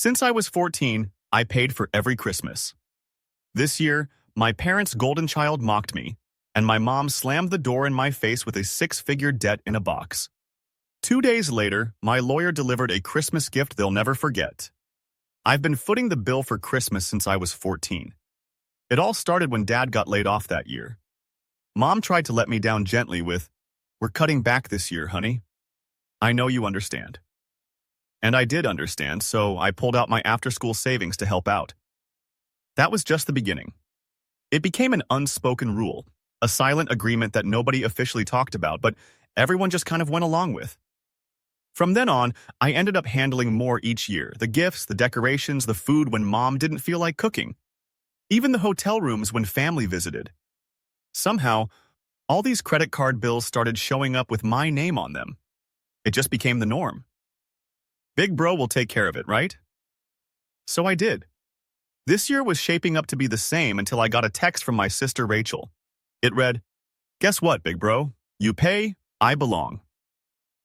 Since I was 14, I paid for every Christmas. This year, my parents' golden child mocked me, and my mom slammed the door in my face with a six-figure debt in a box. 2 days later, my lawyer delivered a Christmas gift they'll never forget. I've been footing the bill for Christmas since I was 14. It all started when Dad got laid off that year. Mom tried to let me down gently with, "We're cutting back this year, honey. I know you understand." And I did understand, so I pulled out my after-school savings to help out. That was just the beginning. It became an unspoken rule, a silent agreement that nobody officially talked about, but everyone just kind of went along with. From then on, I ended up handling more each year, the gifts, the decorations, the food when Mom didn't feel like cooking, even the hotel rooms when family visited. Somehow, all these credit card bills started showing up with my name on them. It just became the norm. Big bro will take care of it, right? So I did. This year was shaping up to be the same until I got a text from my sister Rachel. It read, "Guess what, big bro? You pay, I belong."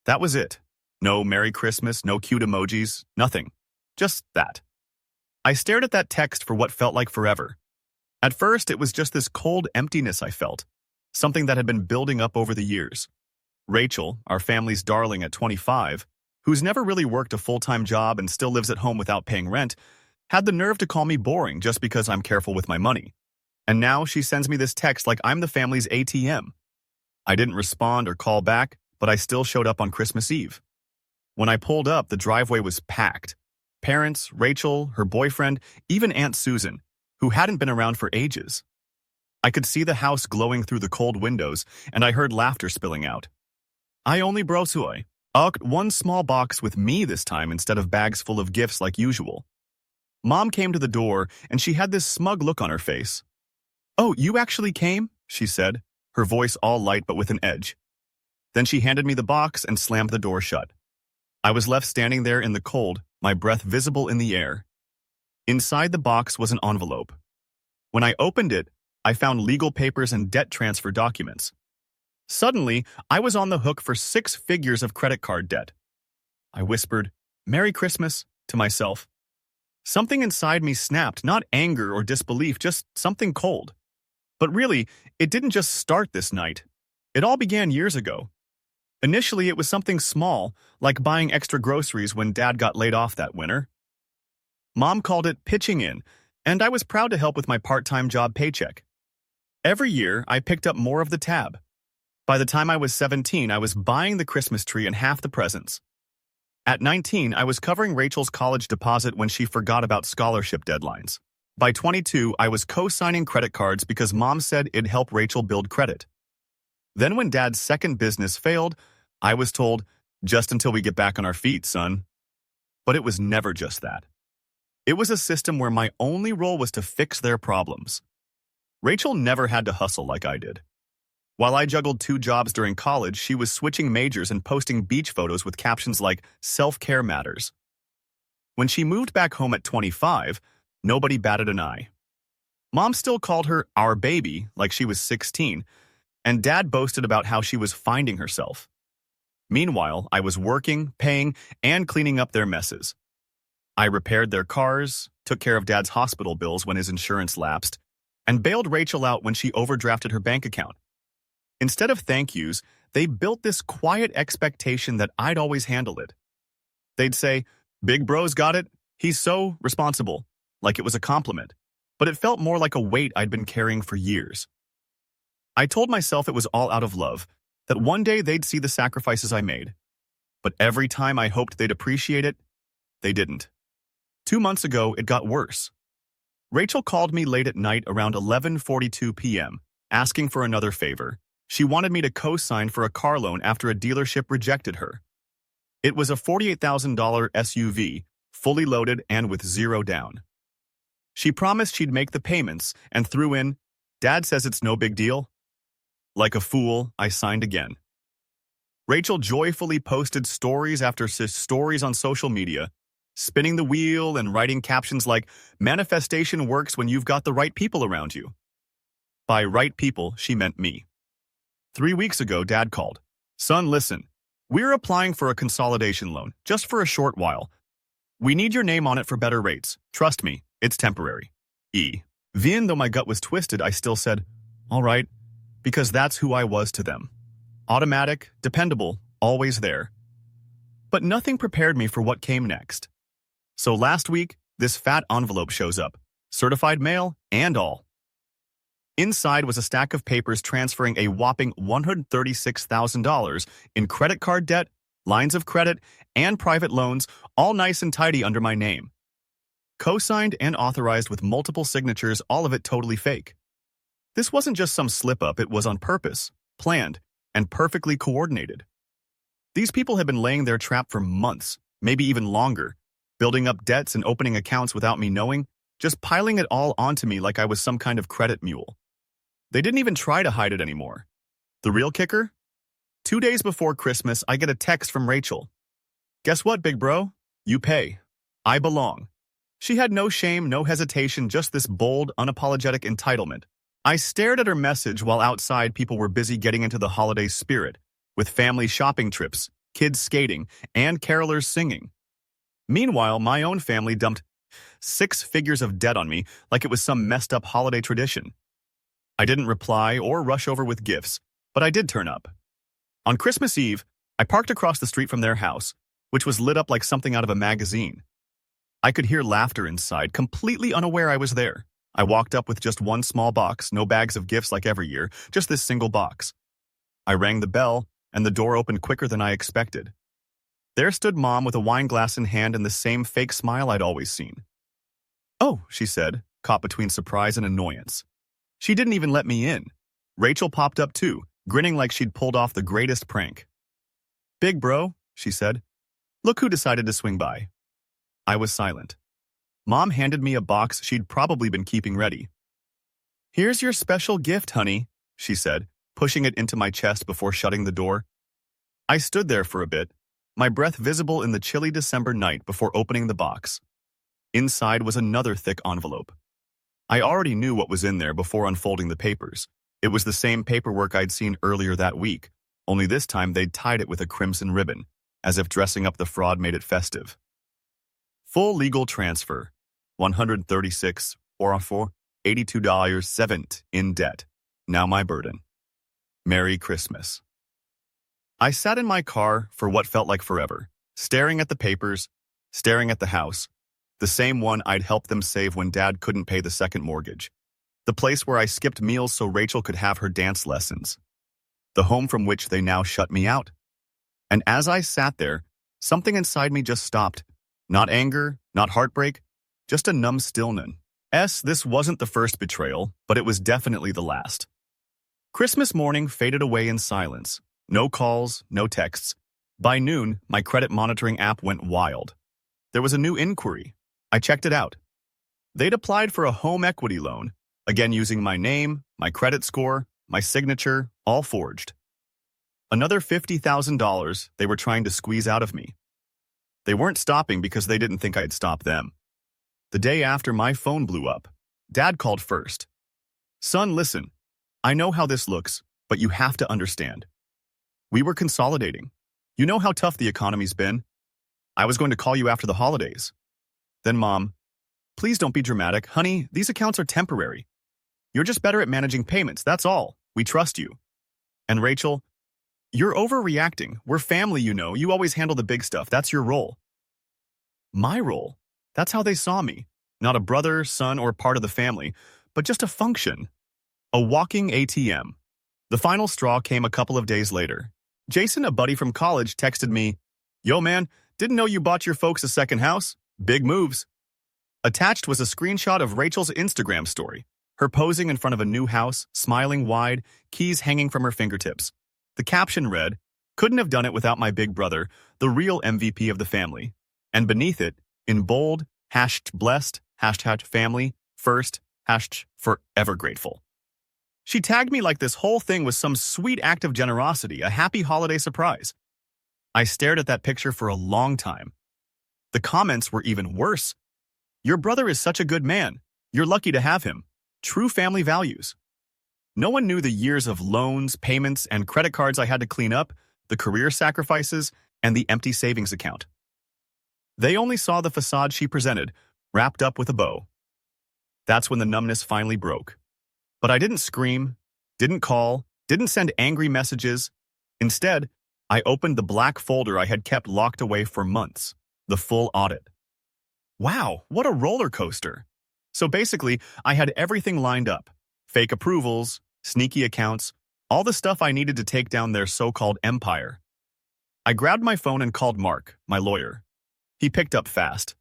That was it. No Merry Christmas, no cute emojis, nothing. Just that. I stared at that text for what felt like forever. At first, it was just this cold emptiness I felt, something that had been building up over the years. Rachel, our family's darling at 25, who's never really worked a full-time job and still lives at home without paying rent, had the nerve to call me boring just because I'm careful with my money. And now she sends me this text like I'm the family's ATM. I didn't respond or call back, but I still showed up on Christmas Eve. When I pulled up, the driveway was packed. Parents, Rachel, her boyfriend, even Aunt Susan, who hadn't been around for ages. I could see the house glowing through the cold windows, and I heard laughter spilling out. I only brosui. One small box with me this time instead of bags full of gifts like usual. Mom came to the door, and she had this smug look on her face. "Oh, you actually came?" she said, her voice all light but with an edge. Then she handed me the box and slammed the door shut. I was left standing there in the cold, my breath visible in the air. Inside the box was an envelope. When I opened it, I found legal papers and debt transfer documents. Suddenly, I was on the hook for 6 figures of credit card debt. I whispered, "Merry Christmas," to myself. Something inside me snapped, not anger or disbelief, just something cold. But really, it didn't just start this night. It all began years ago. Initially, it was something small, like buying extra groceries when Dad got laid off that winter. Mom called it pitching in, and I was proud to help with my part-time job paycheck. Every year, I picked up more of the tab. By the time I was 17, I was buying the Christmas tree and half the presents. At 19, I was covering Rachel's college deposit when she forgot about scholarship deadlines. By 22, I was co-signing credit cards because Mom said it'd help Rachel build credit. Then when Dad's second business failed, I was told, "Just until we get back on our feet, son." But it was never just that. It was a system where my only role was to fix their problems. Rachel never had to hustle like I did. While I juggled 2 jobs during college, she was switching majors and posting beach photos with captions like "Self-care matters." When she moved back home at 25, nobody batted an eye. Mom still called her our baby like she was 16, and Dad boasted about how she was finding herself. Meanwhile, I was working, paying, and cleaning up their messes. I repaired their cars, took care of Dad's hospital bills when his insurance lapsed, and bailed Rachel out when she overdrafted her bank account. Instead of thank yous, they built this quiet expectation that I'd always handle it. They'd say, "Big bro's got it. He's so responsible," like it was a compliment, but it felt more like a weight I'd been carrying for years. I told myself it was all out of love, that one day they'd see the sacrifices I made. But every time I hoped they'd appreciate it, they didn't. 2 months ago, it got worse. Rachel called me late at night around 11:42 p.m., asking for another favor. She wanted me to co-sign for a car loan after a dealership rejected her. It was a $48,000 SUV, fully loaded and with 0 down. She promised she'd make the payments and threw in, "Dad says it's no big deal." Like a fool, I signed again. Rachel joyfully posted stories after stories on social media, spinning the wheel and writing captions like, "Manifestation works when you've got the right people around you." By right people, she meant me. 3 weeks ago, Dad called. "Son, listen, we're applying for a consolidation loan, just for a short while. We need your name on it for better rates. Trust me, it's temporary. Even though my gut was twisted, I still said, all right, because that's who I was to them. Automatic, dependable, always there. But nothing prepared me for what came next. So last week, this fat envelope shows up, certified mail and all. Inside was a stack of papers transferring a whopping $136,000 in credit card debt, lines of credit, and private loans, all nice and tidy under my name. Co-signed and authorized with multiple signatures, all of it totally fake. This wasn't just some slip-up, it was on purpose, planned, and perfectly coordinated. These people had been laying their trap for months, maybe even longer, building up debts and opening accounts without me knowing, just piling it all onto me like I was some kind of credit mule. They didn't even try to hide it anymore. The real kicker? 2 days before Christmas, I get a text from Rachel. Guess what, big bro? You pay. I belong. She had no shame, no hesitation, just this bold, unapologetic entitlement. I stared at her message while outside people were busy getting into the holiday spirit, with family shopping trips, kids skating, and carolers singing. Meanwhile, my own family dumped 6 figures of debt on me like it was some messed up holiday tradition. I didn't reply or rush over with gifts, but I did turn up. On Christmas Eve, I parked across the street from their house, which was lit up like something out of a magazine. I could hear laughter inside, completely unaware I was there. I walked up with just one small box, no bags of gifts like every year, just this single box. I rang the bell, and the door opened quicker than I expected. There stood Mom with a wine glass in hand and the same fake smile I'd always seen. "Oh," she said, caught between surprise and annoyance. She didn't even let me in. Rachel popped up too, grinning like she'd pulled off the greatest prank. "Big bro," she said. "Look who decided to swing by." I was silent. Mom handed me a box she'd probably been keeping ready. "Here's your special gift, honey," she said, pushing it into my chest before shutting the door. I stood there for a bit, my breath visible in the chilly December night before opening the box. Inside was another thick envelope. I already knew what was in there before unfolding the papers. It was the same paperwork I'd seen earlier that week, only this time they'd tied it with a crimson ribbon, as if dressing up the fraud made it festive. Full legal transfer, $136 or for $82.07 in debt. Now my burden. Merry Christmas. I sat in my car for what felt like forever, staring at the papers, staring at the house, the same one I'd helped them save when Dad couldn't pay the second mortgage, the place where I skipped meals so Rachel could have her dance lessons, the home from which they now shut me out. And as I sat there, something inside me just stopped. Not anger, not heartbreak, just a numb stillness. This wasn't the first betrayal, but it was definitely the last. Christmas morning faded away in silence. No calls, no texts. By noon, my credit monitoring app went wild. There was a new inquiry. I checked it out. They'd applied for a home equity loan, again using my name, my credit score, my signature, all forged. Another $50,000 they were trying to squeeze out of me. They weren't stopping because they didn't think I'd stop them. The day after, my phone blew up. Dad called first. "Son, listen. I know how this looks, but you have to understand. We were consolidating. You know how tough the economy's been. I was going to call you after the holidays." Then Mom, "Please don't be dramatic. Honey, these accounts are temporary. You're just better at managing payments, that's all. We trust you." And Rachel, "You're overreacting. We're family, you know. You always handle the big stuff. That's your role." My role? That's how they saw me. Not a brother, son, or part of the family, but just a function. A walking ATM. The final straw came a couple of days later. Jason, a buddy from college, texted me, "Yo, man, didn't know you bought your folks a second house? Big moves." Attached was a screenshot of Rachel's Instagram story, her posing in front of a new house, smiling wide, keys hanging from her fingertips. The caption read, "Couldn't have done it without my big brother, the real MVP of the family." And beneath it, in bold, #blessed, #family, first, #forever grateful. She tagged me like this whole thing was some sweet act of generosity, a happy holiday surprise. I stared at that picture for a long time. The comments were even worse. "Your brother is such a good man. You're lucky to have him. True family values." No one knew the years of loans, payments, and credit cards I had to clean up, the career sacrifices, and the empty savings account. They only saw the facade she presented, wrapped up with a bow. That's when the numbness finally broke. But I didn't scream, didn't call, didn't send angry messages. Instead, I opened the black folder I had kept locked away for months, the full audit. Wow, what a roller coaster. So basically, I had everything lined up. Fake approvals, sneaky accounts, all the stuff I needed to take down their so-called empire. I grabbed my phone and called Mark, my lawyer. He picked up fast.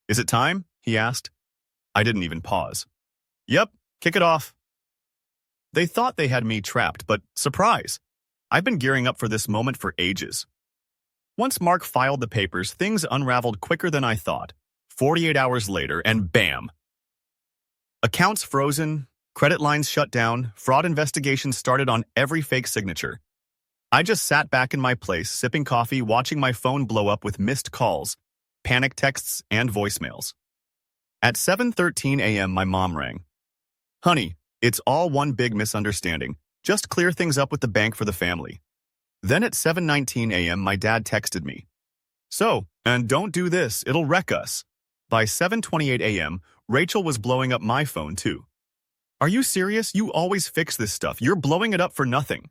"Is it time?" he asked. I didn't even pause. "Yep, kick it off." They thought they had me trapped, but surprise! I've been gearing up for this moment for ages. Once Mark filed the papers, things unraveled quicker than I thought. 48 hours later, and bam! Accounts frozen, credit lines shut down, fraud investigations started on every fake signature. I just sat back in my place, sipping coffee, watching my phone blow up with missed calls, panic texts, and voicemails. At 7:13 a.m., my mom rang. "Honey, it's all one big misunderstanding. Just clear things up with the bank for the family." Then at 7:19 a.m., my dad texted me. "So, and don't do this, it'll wreck us." By 7:28 a.m., Rachel was blowing up my phone too. "Are you serious? You always fix this stuff. You're blowing it up for nothing."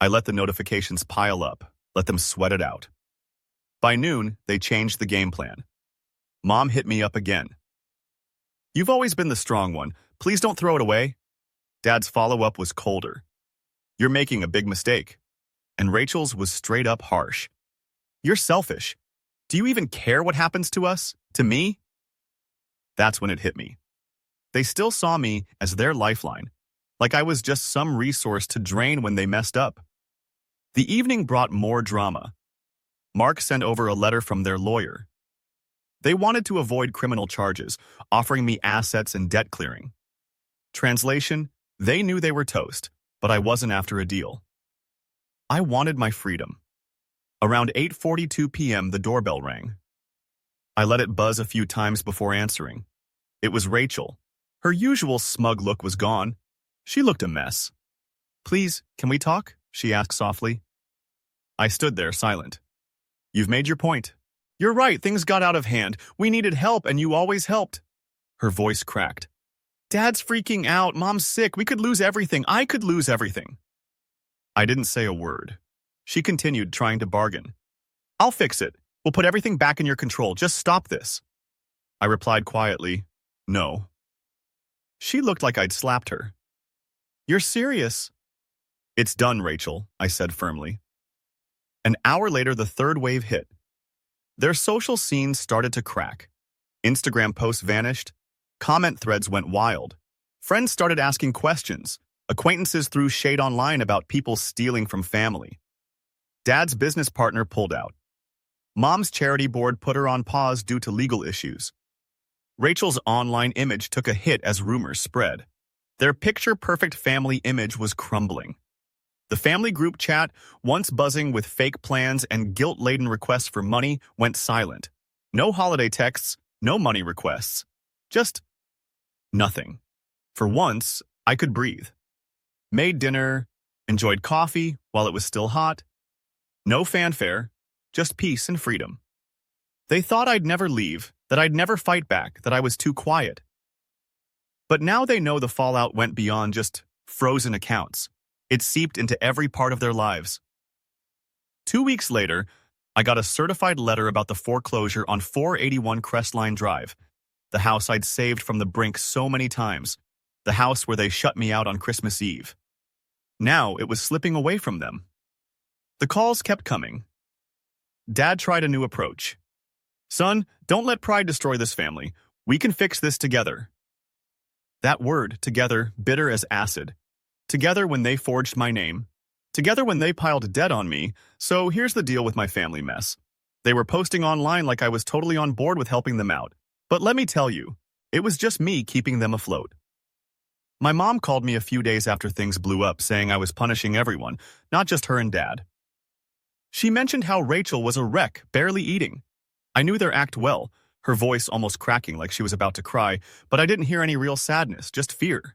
I let the notifications pile up, let them sweat it out. By noon, they changed the game plan. Mom hit me up again. "You've always been the strong one. Please don't throw it away." Dad's follow-up was colder. "You're making a big mistake." And Rachel's was straight up harsh. "You're selfish. Do you even care what happens to us? To me?" That's when it hit me. They still saw me as their lifeline, like I was just some resource to drain when they messed up. The evening brought more drama. Mark sent over a letter from their lawyer. They wanted to avoid criminal charges, offering me assets and debt clearing. Translation, they knew they were toast, but I wasn't after a deal. I wanted my freedom. Around 8:42 p.m., the doorbell rang. I let it buzz a few times before answering. It was Rachel. Her usual smug look was gone. She looked a mess. "Please, can we talk?" she asked softly. I stood there, silent. "You've made your point. You're right, things got out of hand. We needed help, and you always helped." Her voice cracked. "Dad's freaking out. Mom's sick. We could lose everything. I could lose everything." I didn't say a word. She continued, trying to bargain. "I'll fix it. We'll put everything back in your control. Just stop this." I replied quietly, "No." She looked like I'd slapped her. "You're serious?" "It's done, Rachel," I said firmly. An hour later, the third wave hit. Their social scenes started to crack. Instagram posts vanished. Comment threads went wild. Friends started asking questions. Acquaintances threw shade online about people stealing from family. Dad's business partner pulled out. Mom's charity board put her on pause due to legal issues. Rachel's online image took a hit as rumors spread. Their picture-perfect family image was crumbling. The family group chat, once buzzing with fake plans and guilt-laden requests for money, went silent. No holiday texts, no money requests. Just nothing. For once, I could breathe. Made dinner, enjoyed coffee while it was still hot. No fanfare, just peace and freedom. They thought I'd never leave, that I'd never fight back, that I was too quiet. But now they know the fallout went beyond just frozen accounts. It seeped into every part of their lives. 2 weeks later, I got a certified letter about the foreclosure on 481 Crestline Drive, the house I'd saved from the brink so many times, the house where they shut me out on Christmas Eve. Now it was slipping away from them. The calls kept coming. Dad tried a new approach. "Son, don't let pride destroy this family. We can fix this together." That word, together, bitter as acid. Together when they forged my name. Together when they piled debt on me. So here's the deal with my family mess. They were posting online like I was totally on board with helping them out. But let me tell you, it was just me keeping them afloat. My mom called me a few days after things blew up, saying I was punishing everyone, not just her and Dad. She mentioned how Rachel was a wreck, barely eating. I knew their act well, her voice almost cracking like she was about to cry, but I didn't hear any real sadness, just fear.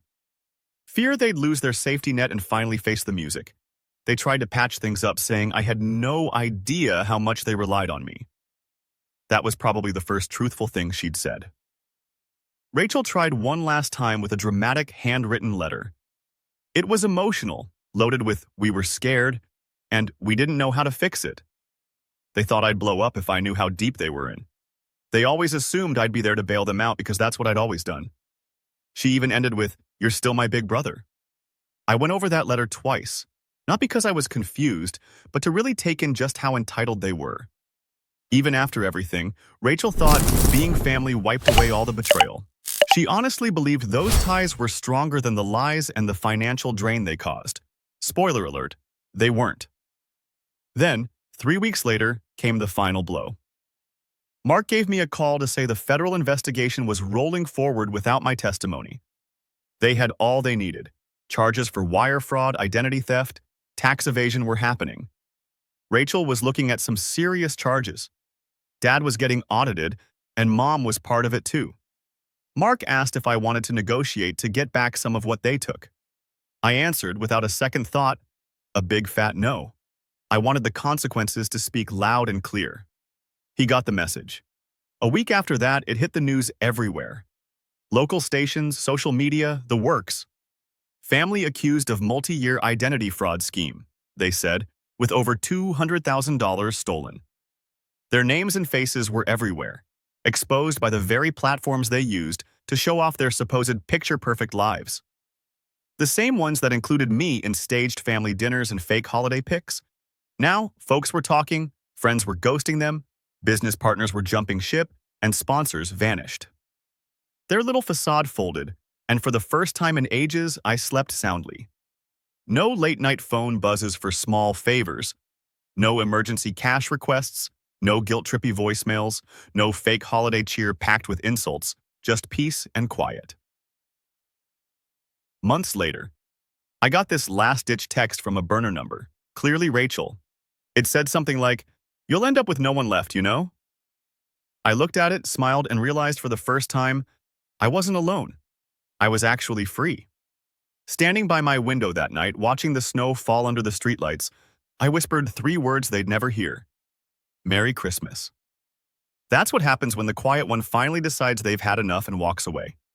Fear they'd lose their safety net and finally face the music. They tried to patch things up, saying I had no idea how much they relied on me. That was probably the first truthful thing she'd said. Rachel tried one last time with a dramatic handwritten letter. It was emotional, loaded with "we were scared" and "we didn't know how to fix it." They thought I'd blow up if I knew how deep they were in. They always assumed I'd be there to bail them out because that's what I'd always done. She even ended with, "You're still my big brother." I went over that letter twice, not because I was confused, but to really take in just how entitled they were. Even after everything, Rachel thought being family wiped away all the betrayal. She honestly believed those ties were stronger than the lies and the financial drain they caused. Spoiler alert, they weren't. Then, 3 weeks later, came the final blow. Mark gave me a call to say the federal investigation was rolling forward without my testimony. They had all they needed. Charges for wire fraud, identity theft, tax evasion were happening. Rachel was looking at some serious charges. Dad was getting audited, and Mom was part of it too. Mark asked if I wanted to negotiate to get back some of what they took. I answered without a second thought, a big fat no. I wanted the consequences to speak loud and clear. He got the message. A week after that, it hit the news everywhere. Local stations, social media, the works. Family accused of multi-year identity fraud scheme, they said, with over $200,000 stolen. Their names and faces were everywhere, exposed by the very platforms they used to show off their supposed picture-perfect lives. The same ones that included me in staged family dinners and fake holiday pics. Now, folks were talking, friends were ghosting them, business partners were jumping ship, and sponsors vanished. Their little facade folded, and for the first time in ages, I slept soundly. No late-night phone buzzes for small favors, no emergency cash requests, no guilt-trippy voicemails, no fake holiday cheer packed with insults, just peace and quiet. Months later, I got this last-ditch text from a burner number, clearly Rachel. It said something like, "You'll end up with no one left, you know?" I looked at it, smiled, and realized for the first time, I wasn't alone. I was actually free. Standing by my window that night, watching the snow fall under the streetlights, I whispered 3 words they'd never hear. Merry Christmas. That's what happens when the quiet one finally decides they've had enough and walks away.